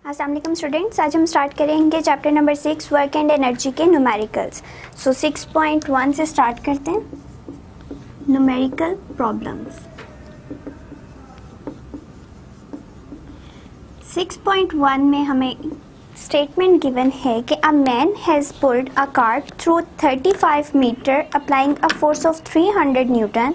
अस्सलाम वालेकुम स्टूडेंट्स, आज हम स्टार्ट करेंगे chapter number 6 work and energy के न्यूमेरिकल्स। सो 6.1 से स्टार्ट करते हैं, न्यूमेरिकल प्रॉब्लम्स। 6.1 में हमें स्टेटमेंट गिवन है कि a man has pulled a cart through 35 metre applying a force of 300 newton,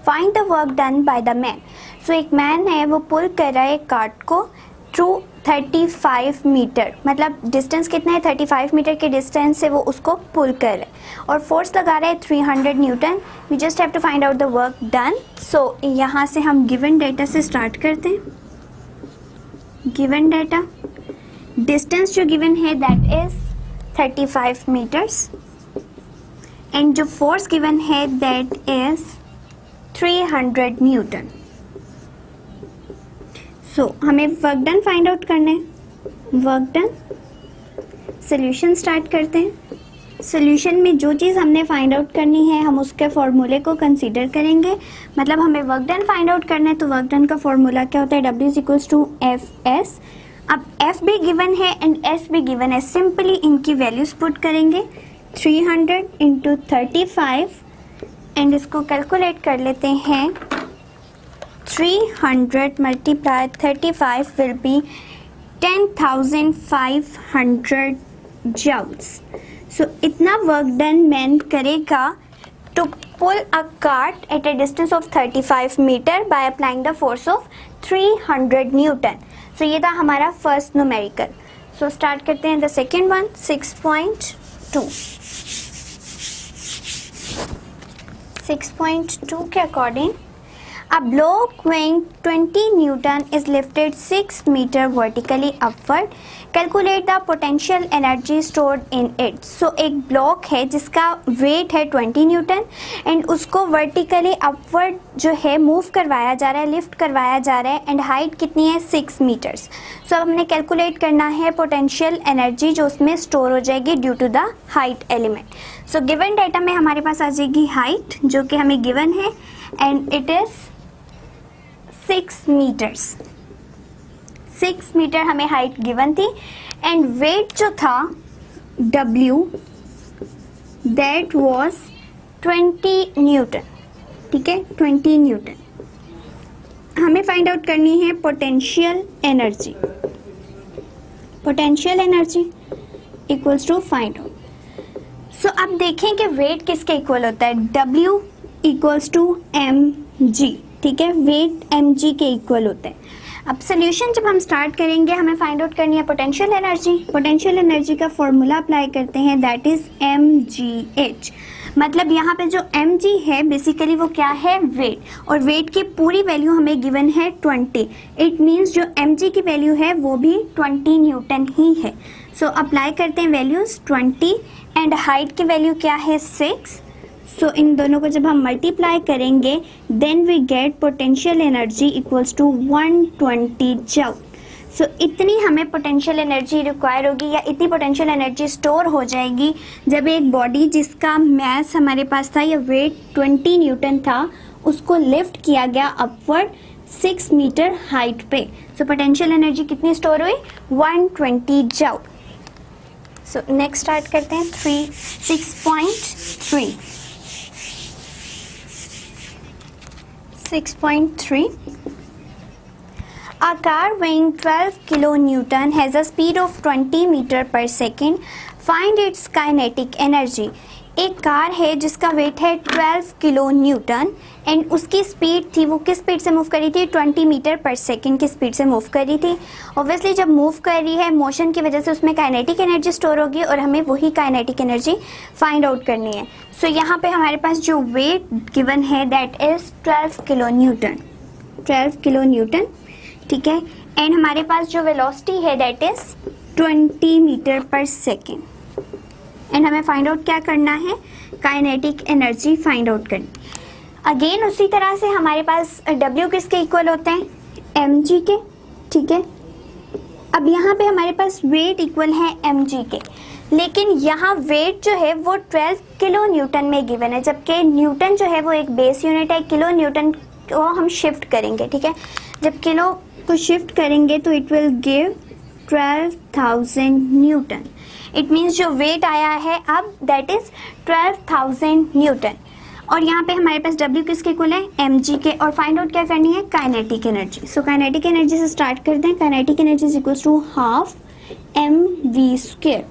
find the work done by the man. So एक man है, वो पुल कर रहा है कार्ट को थ्रू 35 मीटर, मतलब डिस्टेंस कितना है, 35 मीटर के डिस्टेंस से वो उसको पुल कर रहा है और फोर्स लगा रहा है 300 newton. We just have to find out the work done. So यहाँ से हम गिवन डेटा से स्टार्ट करते हैं। गिवन डेटा, डिस्टेंस जो गिवन है दैट इज 35 मीटर्स एंड जो फोर्स गिवन है दैट इज 300 न्यूटन। सो हमें वर्क डन फाइंड आउट करना है। वर्क डन, सोल्यूशन स्टार्ट करते हैं। सोल्यूशन में जो चीज़ हमने फाइंड आउट करनी है हम उसके फॉर्मूले को कंसीडर करेंगे। मतलब हमें वर्क डन फाइंड आउट करना है तो वर्क डन का फॉर्मूला क्या होता है, W = FS। अब F भी गिवन है एंड S भी गिवन है, सिंपली इनकी वैल्यूज पुट करेंगे 300 × 35 एंड इसको कैलकुलेट कर लेते हैं। 300 × 35 will be 10,500 joules. So इतना वर्क डन मैन करेगा to pull a cart at a distance of 35 metre by applying the force of 300 newton. So ये था हमारा फर्स्ट न्यूमेरिकल। So स्टार्ट करते हैं द सेकेंड वन, 6.2। 6.2 के according a block weighing 20 Newton is lifted 6 meter vertically upward. Calculate the potential energy stored in it. So एक block है जिसका wait है 20 न्यूटन एंड उसको वर्टिकली अपवर्ड जो है मूव करवाया जा रहा है, लिफ्ट करवाया जा रहा है एंड हाइट कितनी है 6 मीटर्स। सो अब हमने कैलकुलेट करना है पोटेंशियल एनर्जी जो उसमें स्टोर हो जाएगी due to the height element. So given data में हमारे पास आ जाएगी हाइट जो कि हमें गिवन है and it is 6 metres. 6 metre हमें हाइट गिवन थी एंड वेट जो था W दैट वाज 20 न्यूटन। ठीक है, 20 न्यूटन। हमें फाइंड आउट करनी है potential energy. Potential energy equals to find out. So अब देखें कि वेट किसके इक्वल होता है, W = mg। ठीक है, वेट mg के इक्वल होते हैं। अब सोल्यूशन जब हम स्टार्ट करेंगे हमें फाइंड आउट करनी है पोटेंशियल एनर्जी। पोटेंशियल एनर्जी का फॉर्मूला अप्लाई करते हैं दैट इज mgh। मतलब यहाँ पे जो mg है बेसिकली वो क्या है, वेट, और वेट की पूरी वैल्यू हमें गिवन है 20। इट मीन्स जो mg की वैल्यू है वो भी 20 न्यूटन ही है। सो अप्लाई करते हैं वैल्यूज 20 एंड हाइट की वैल्यू क्या है 6। सो इन दोनों को जब हम मल्टीप्लाई करेंगे then we get potential energy equals to 120 joule. So इतनी हमें पोटेंशियल एनर्जी रिक्वायर होगी या इतनी पोटेंशियल एनर्जी स्टोर हो जाएगी जब एक बॉडी जिसका मास हमारे पास था या वेट 20 न्यूटन था उसको लिफ्ट किया गया अपवर्ड 6 मीटर हाइट पे। सो पोटेंशियल एनर्जी कितनी स्टोर हुई, 120 जूल। सो नेक्स्ट स्टार्ट करते हैं 6.3। 6.3 A car weighing 12 kilonewton has a speed of 20 meter per second. Find its kinetic energy. एक कार है जिसका वेट है 12 किलो न्यूटन एंड उसकी स्पीड थी, वो किस स्पीड से मूव कर रही थी, 20 मीटर पर सेकेंड की स्पीड से मूव कर रही थी। ऑब्वियसली जब मूव कर रही है मोशन की वजह से उसमें काइनेटिक एनर्जी स्टोर होगी और हमें वही काइनेटिक एनर्जी फाइंड आउट करनी है। सो यहाँ पे हमारे पास जो वेट गिवन है that is 12 kilo Newton. 12 kilo Newton, ठीक है, एंड हमारे पास जो वेलोसिटी है that is 20 metre per second and हमें फाइंड आउट क्या करना है, काइनेटिक एनर्जी फाइंड आउट करनी। अगेन उसी तरह से हमारे पास W किसके इक्वल होते हैं, mg के। ठीक है, अब यहाँ पे हमारे पास वेट इक्वल है mg के, लेकिन यहाँ वेट जो है वो 12 किलो न्यूटन में गिवन है जबकि न्यूटन जो है वो एक बेस यूनिट है। किलो न्यूटन को हम शिफ्ट करेंगे। ठीक है, जब किलो को शिफ्ट करेंगे तो it will give 12,000 Newton. It means जो वेट आया है अब दैट इज 12,000 न्यूटन। और यहाँ पे हमारे पास W किसके इक्वल है, mg के। और फाइंड आउट क्या करनी है, kinetic energy. So kinetic energy से स्टार्ट करते हैं। Kinetic energy is equal to half mv²।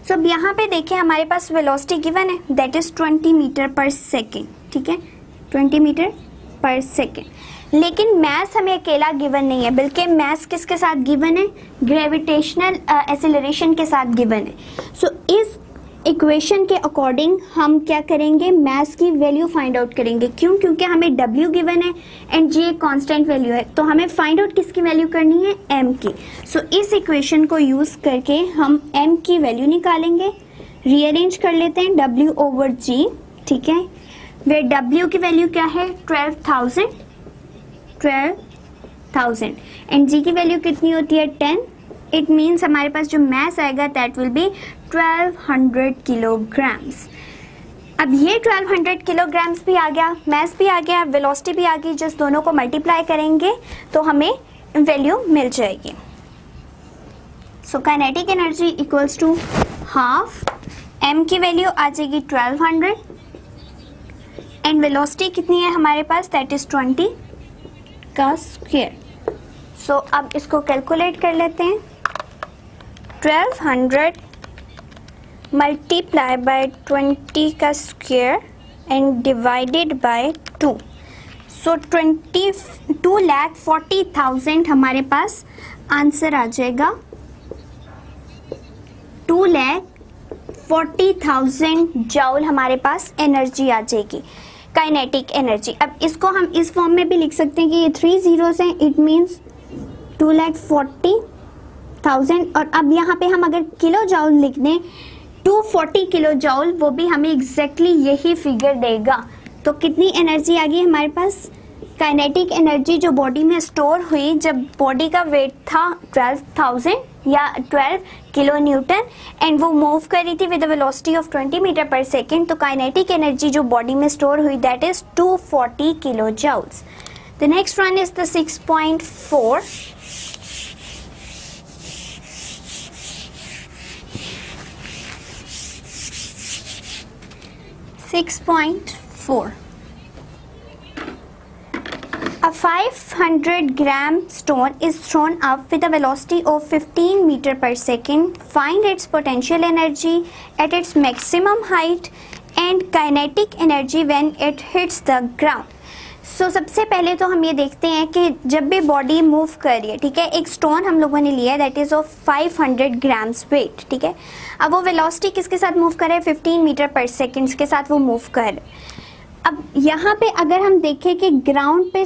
So अब यहाँ पे देखिए हमारे पास वेलोसिटी गिवन है that is 20 metre per second, ठीक है, 20 मीटर पर सेकेंड। लेकिन मैस हमें अकेला गिवन नहीं है, बल्कि मैस किसके साथ गिवन है, ग्रेविटेशनल एक्सेलरेशन के साथ गिवन है। सो इस इक्वेशन के अकॉर्डिंग हम क्या करेंगे, मैस की वैल्यू फाइंड आउट करेंगे। क्यों, क्योंकि हमें W गिवन है एंड G एक कांस्टेंट वैल्यू है, तो हमें फाइंड आउट किसकी वैल्यू करनी है, M की। सो इस इक्वेशन को यूज करके हम M की वैल्यू निकालेंगे। रीअरेंज कर लेते हैं W/G, ठीक है, वे W की वैल्यू क्या है 12,000 एंड G की वैल्यू कितनी होती है 10। इट मीन्स हमारे पास जो मैस आएगा दैट विल बी 1200 किलोग्राम्स। अब ये 1200 किलोग्राम्स भी आ गया, मैस भी आ गया, वेलोसिटी भी आ गई। जिस दोनों को मल्टीप्लाई करेंगे तो हमें वैल्यू मिल जाएगी। So kinetic energy equals to half, m की वैल्यू आ जाएगी 1200 एंड वेलोसिटी कितनी है हमारे पास, दैट इज 20 का स्क्वायर। सो अब इसको कैलकुलेट कर लेते हैं। 1200 मल्टीप्लाई बाय 20 का स्क्वायर एंड डिवाइडेड बाय 2। सो 2,40,000 हमारे पास आंसर आ जाएगा। 2,40,000 जॉल हमारे पास एनर्जी आ जाएगी, काइनेटिक एनर्जी। अब इसको हम इस फॉर्म में भी लिख सकते हैं कि ये 3 zeros हैं, इट मीन्स 2,40,000। और अब यहाँ पे हम अगर किलो जॉल लिख दें 240 किलो जॉल, वो भी हमें एग्जैक्टली यही फिगर देगा। तो कितनी एनर्जी आ गई हमारे पास, काइनेटिक एनर्जी जो बॉडी में स्टोर हुई जब बॉडी का वेट था 12,000 या 12 किलो न्यूटन एंड वो मूव कर रही थी with the velocity of 20 metre per second. तो काइनेटिक एनर्जी जो बॉडी में स्टोर हुई that is 240 kilo joules. The next one is the 6.4। 6.4 A 500 gram stone is thrown up with a velocity of 15 meter per second. Find its potential energy at its maximum height and kinetic energy when it hits the ground. सो सबसे पहले तो हम ये देखते हैं कि जब भी बॉडी मूव कर रही है, ठीक है, एक स्टोन हम लोगों ने लिया है that is of 500 grams wait, ठीक है। अब वो वेलोसिटी किसके साथ मूव कर रहा है, 15 मीटर पर सेकेंड के साथ वो मूव कर रहा है। अब यहाँ पे अगर हम देखें कि ग्राउंड पे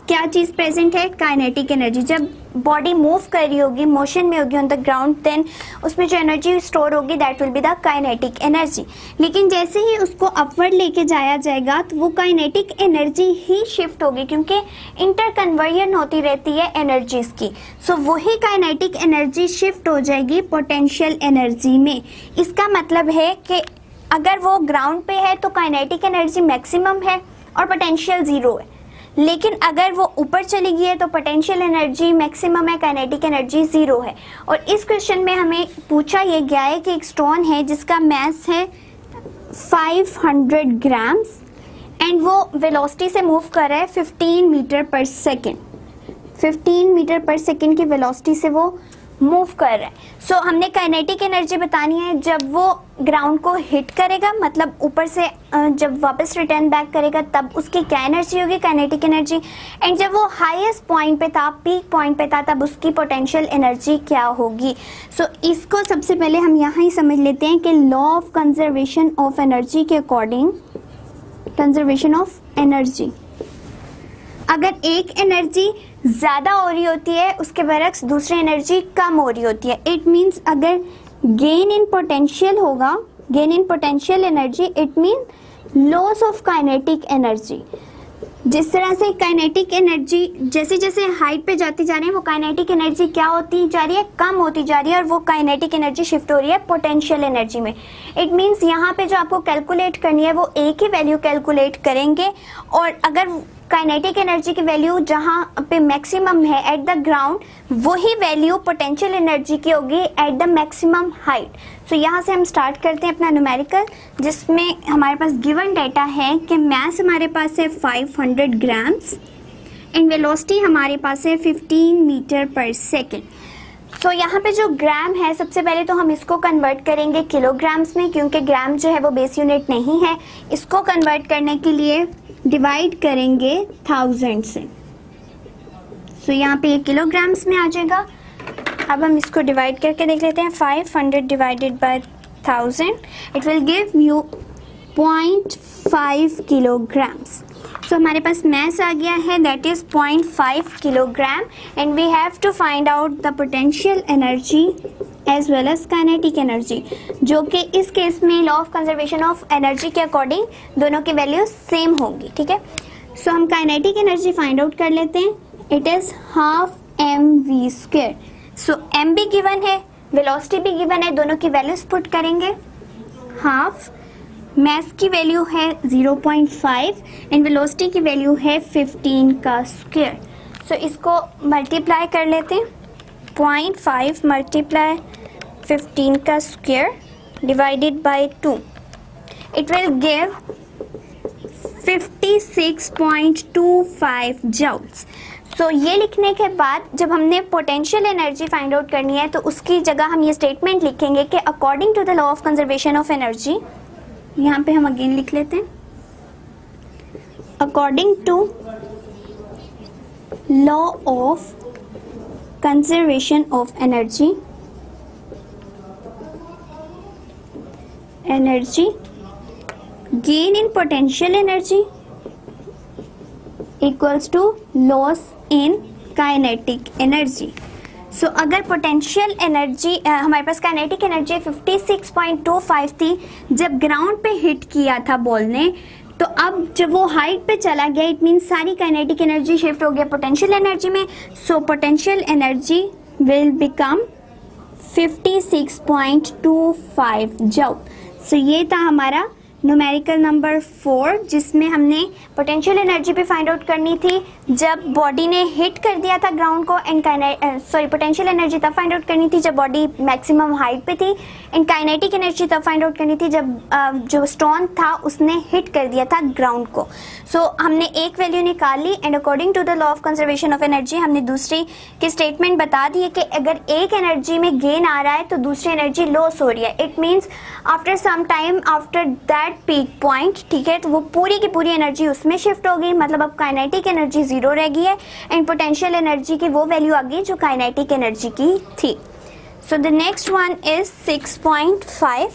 क्या चीज़ प्रेजेंट है, काइनेटिक एनर्जी। जब बॉडी मूव कर रही होगी, मोशन में होगी ऑन द ग्राउंड, देन उसमें जो एनर्जी स्टोर होगी that will be the kinetic energy. लेकिन जैसे ही उसको अपवर्ड लेके जाया जाएगा तो वो काइनेटिक एनर्जी ही शिफ्ट होगी, क्योंकि इंटर कन्वर्जन होती रहती है एनर्जीज की। सो वही काइनेटिक एनर्जी शिफ्ट हो जाएगी पोटेंशियल एनर्जी में। इसका मतलब है कि अगर वो ग्राउंड पे है तो काइनेटिक एनर्जी मैक्सिमम है और पोटेंशियल 0 है, लेकिन अगर वो ऊपर चली गई है तो पोटेंशियल एनर्जी मैक्सिमम है, काइनेटिक एनर्जी 0 है। और इस क्वेश्चन में हमें पूछा ये गया है कि एक स्टोन है जिसका मास है 500 ग्राम्स एंड वो वेलोसिटी से मूव कर रहा है 15 metre per second. 15 metre per second की वेलोसिटी से वो मूव कर रहा है। सो हमने काइनेटिक एनर्जी बतानी है जब वो ग्राउंड को हिट करेगा, मतलब ऊपर से जब वापस रिटर्न बैक करेगा तब उसकी क्या एनर्जी होगी, काइनेटिक एनर्जी। एंड जब वो हाईएस्ट पॉइंट पे था, पीक पॉइंट पे था, तब उसकी पोटेंशियल एनर्जी क्या होगी। सो इसको सबसे पहले हम यहाँ ही समझ लेते हैं कि law of conservation of energy के अकॉर्डिंग, कंजर्वेशन ऑफ एनर्जी, अगर एक एनर्जी ज़्यादा हो रही होती है उसके बरक्स दूसरी एनर्जी कम हो रही होती है। इट मीन्स अगर गेन इन पोटेंशियल होगा, gain in potential energy, it mean loss of kinetic energy. जिस तरह से काइनेटिक एनर्जी जैसे जैसे हाइट पे जाती जा रही है वो काइनेटिक एनर्जी क्या होती जा रही है, कम होती जा रही है, और वो काइनेटिक एनर्जी शिफ्ट हो रही है पोटेंशियल एनर्जी में। इट मीन्स यहाँ पे जो आपको कैलकुलेट करनी है वो एक ही वैल्यू कैलकुलेट करेंगे, और अगर काइनेटिक एनर्जी की वैल्यू जहाँ पे मैक्सिमम है एट द ग्राउंड, वही वैल्यू पोटेंशियल एनर्जी की होगी एट द मैक्सिमम हाइट। सो यहाँ से हम स्टार्ट करते हैं अपना न्यूमेरिकल, जिसमें हमारे पास गिवन डेटा है कि मास हमारे पास है 500 ग्राम्स एंड वेलोसिटी हमारे पास है 15 मीटर पर सेकेंड। सो यहाँ पे जो ग्राम है, सबसे पहले तो हम इसको कन्वर्ट करेंगे किलोग्राम्स में, क्योंकि ग्राम जो है वो बेस यूनिट नहीं है। इसको कन्वर्ट करने के लिए डिवाइड करेंगे 1000 से। सो यहाँ पे ये किलोग्राम्स में आ जाएगा। अब हम इसको डिवाइड करके देख लेते हैं। 500 divided by 1000, it will give you 0.5 kilograms. So हमारे पास मास आ गया है, that is 0.5 kilogram and we have to find out the potential energy as well as kinetic energy, जो कि इस केस में law of conservation of energy के अकॉर्डिंग दोनों की वैल्यू सेम होगी। ठीक है, सो हम काइनेटिक एनर्जी फाइंड आउट कर लेते हैं। It is half mv²। So m भी गिवन है, वेलोसिटी भी गिवन है, दोनों की वैल्यूज पुट करेंगे। हाफ, मास की वैल्यू है 0.5 एंड वेलोसिटी की वैल्यू है 15 का स्क्वायर। सो इसको मल्टीप्लाई कर लेते हैं। 0.5 मल्टीप्लाई 15 का square divided by 2, it will give 56.25 joules. So ये लिखने के बाद जब हमने पोटेंशियल एनर्जी फाइंड आउट करनी है तो उसकी जगह हम ये स्टेटमेंट लिखेंगे कि according to the law of conservation of energy, यहाँ पे हम अगेन लिख लेते हैं, according to law of conservation of energy, energy gain in potential energy equals to loss in kinetic energy. So अगर पोटेंशियल एनर्जी हमारे पास काइनेटिक एनर्जी 56.25 थी जब ग्राउंड पे हिट किया था बॉल ने, तो अब जब वो हाइट पे चला गया, इट मीन्स सारी काइनेटिक एनर्जी शिफ्ट हो गया पोटेंशियल एनर्जी में। So potential energy will become 56.25 joule. So ये था हमारा न्यूमेरिकल नंबर 4, जिसमें हमने पोटेंशियल एनर्जी भी फाइंड आउट करनी थी जब बॉडी ने हिट कर दिया था ग्राउंड को, एंड पोटेंशियल एनर्जी तब फाइंड आउट करनी थी जब बॉडी मैक्सिमम हाइट पे थी, एंड काइनेटिक एनर्जी तब फाइंड आउट करनी थी जब जो स्टोन था उसने हिट कर दिया था ग्राउंड को। सो हमने एक वैल्यू निकाली and according to the law of conservation of energy हमने दूसरी की स्टेटमेंट बता दी है कि अगर एक एनर्जी में गेन आ रहा है तो दूसरी एनर्जी लॉस हो रही है। It means after some time after that peak point, ठीक है, तो वो पूरी की पूरी एनर्जी उसमें शिफ्ट हो गई, मतलब अब काइनेटिक एनर्जी 0 रह गई है एंड पोटेंशियल एनर्जी की वो वैल्यू आ गई जो काइनेटिक एनर्जी की थी। So the next one is 6.5।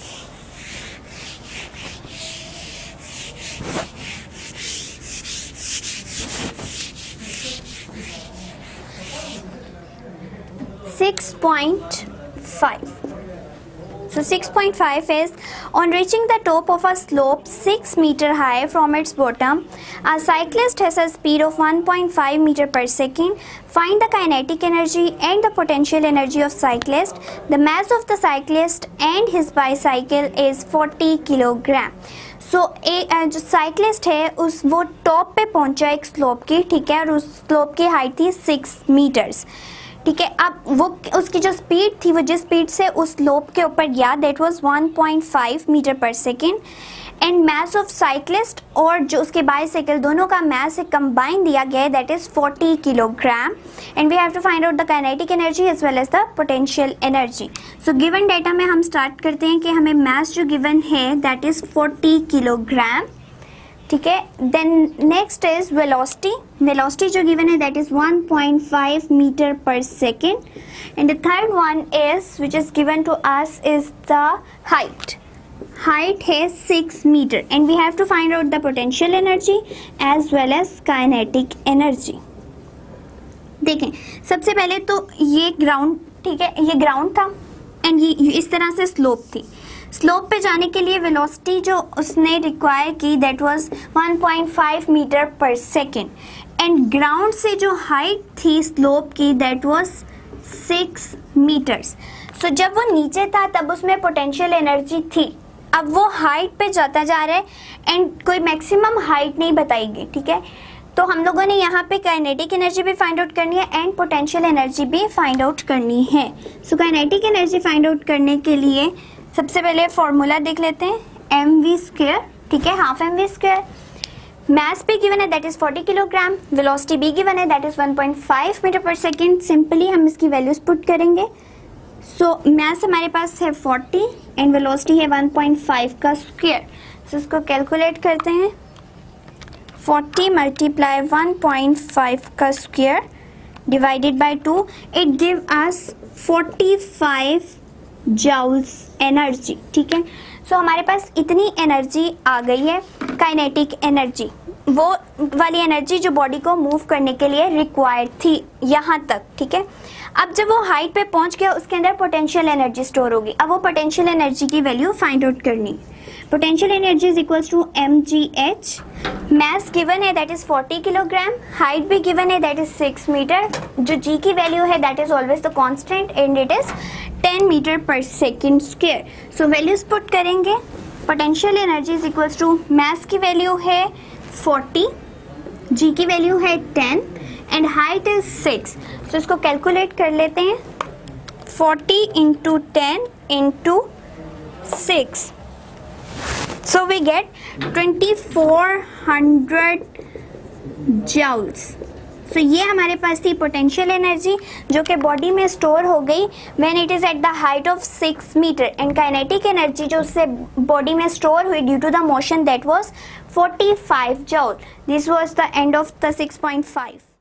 So 6.5 is, on reaching the top of a slope 6 meter high from its bottom, a cyclist has a speed of 1.5 meter per second. Find the kinetic energy and the potential energy of cyclist. The mass of the cyclist and his bicycle is 40 kilogram. सो जो cyclist है वो top पे पहुंचा एक slope की, ठीक है, और उस स्लोप की हाइट थी 6 मीटर्स, ठीक है। अब वो उसकी जो स्पीड थी, वो जिस स्पीड से उस स्लोप के ऊपर गया, that was 1.5 metre per second, and mass of cyclist और जो उसके बाइसाइकिल दोनों का मास एक कंबाइन दिया गया है, that is 40 kilogram, and we have to find out the kinetic energy as well as the potential energy. So given data में हम स्टार्ट करते हैं कि हमें मास जो गिवन है दैट इज 40 किलोग्राम, ठीक है। Then next is velocity, velocity जो गिवन है that is 1.5 metre per second, and the third one is which is given to us is the height, height है 6 metre, and we have to find out the potential energy as well as kinetic energy. देखें, सबसे पहले तो ये ground, ठीक है, ये ground था एंड ये इस तरह से स्लोप थी। स्लोप पे जाने के लिए वेलोसिटी जो उसने रिक्वायर की that was 1.5 metre per second, and ground से जो हाइट थी स्लोप की दैट वाज 6 मीटर्स। सो जब वो नीचे था तब उसमें पोटेंशियल एनर्जी थी, अब वो हाइट पे जाता जा रहा है एंड कोई मैक्सिमम हाइट नहीं बताई गई, ठीक है। तो हम लोगों ने यहाँ पे काइनेटिक एनर्जी भी फाइंड आउट करनी है एंड पोटेंशियल एनर्जी भी फाइंड आउट करनी है। सो काइनेटिक एनर्जी फाइंड आउट करने के लिए सबसे पहले फॉर्मूला देख लेते हैं, mv², ठीक है, हाफ mv²। मास भी गिवन है दैट इज 40 किलोग्राम, वेलोसिटी भी गिवन है that is 1.5 metre per second. Simply हम इसकी वैल्यूज पुट करेंगे। सो मास हमारे पास है 40 एंड वेलोसिटी है 1.5 का स्क्वायर। सो इसको कैलकुलेट करते हैं, 40 मल्टीप्लाई 1.5 का square divided by 2, it give us 45 joules energy, ठीक है। सो हमारे पास इतनी एनर्जी आ गई है, काइनेटिक एनर्जी, वो वाली एनर्जी जो बॉडी को मूव करने के लिए रिक्वायर्ड थी यहाँ तक, ठीक है। अब जब वो हाइट पे पहुँच गया उसके अंदर पोटेंशियल एनर्जी स्टोर होगी। अब वो पोटेंशियल एनर्जी की वैल्यू फाइंड आउट करनी है। Potential energy is equals to mgh, mass given है दैट इज 40 किलोग्राम, हाइट भी गिवन है दैट इज 6 मीटर, जो g की वैल्यू है that is always the constant and it is 10 metre per second square. So values put करेंगे, potential energy is equals to mass की value है 40, g की value है 10 एंड हाइट इज 6। सो इसको calculate कर लेते हैं, 40 into 10 into 6, so we get 2400 joules। so ये हमारे पास थी पोटेंशियल एनर्जी जो कि बॉडी में स्टोर हो गई when it is at the height of 6 metre, and kinetic energy जो उससे बॉडी में स्टोर हुई due to the motion that was 45 joule. This was the end of the 6.5।